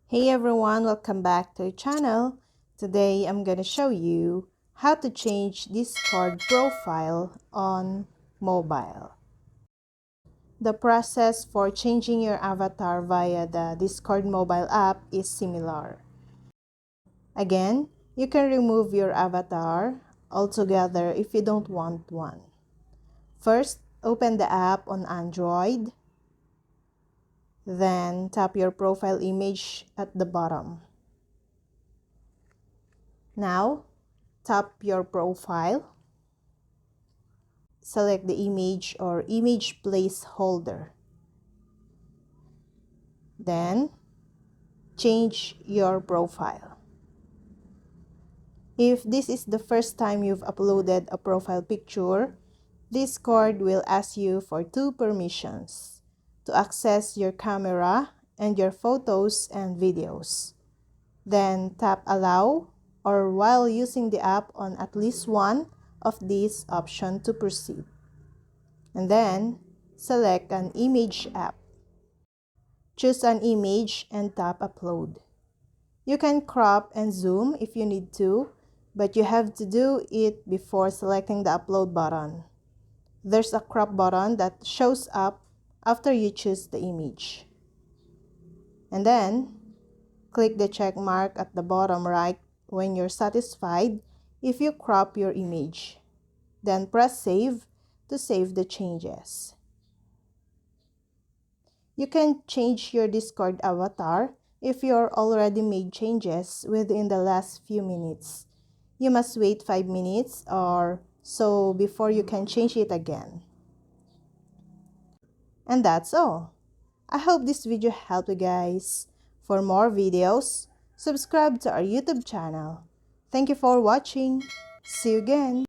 Hey everyone, welcome back to the channel. Today I'm going to show you how to change Discord profile on mobile. The process for changing your avatar via the Discord mobile app is similar. Again, you can remove your avatar altogether if you don't want one. First, open the app on Android. Then tap your profile image at the bottom. Now, tap your profile. Select the image or image placeholder. Then, change your profile. If this is the first time you've uploaded a profile picture, Discord will ask you for two permissions: to access your camera and your photos and videos. Then tap Allow or while using the app on at least one of these options to proceed. And then select an image app. Choose an image and tap Upload. You can crop and zoom if you need to, but you have to do it before selecting the Upload button. There's a crop button that shows up after you choose the image. And then, click the check mark at the bottom right when you're satisfied if you crop your image. Then press Save to save the changes. You can change your Discord avatar if you're already made changes within the last few minutes. You must wait 5 minutes or so before you can change it again. And that's all. I hope this video helped you guys. For more videos, subscribe to our YouTube channel. Thank you for watching. See you again.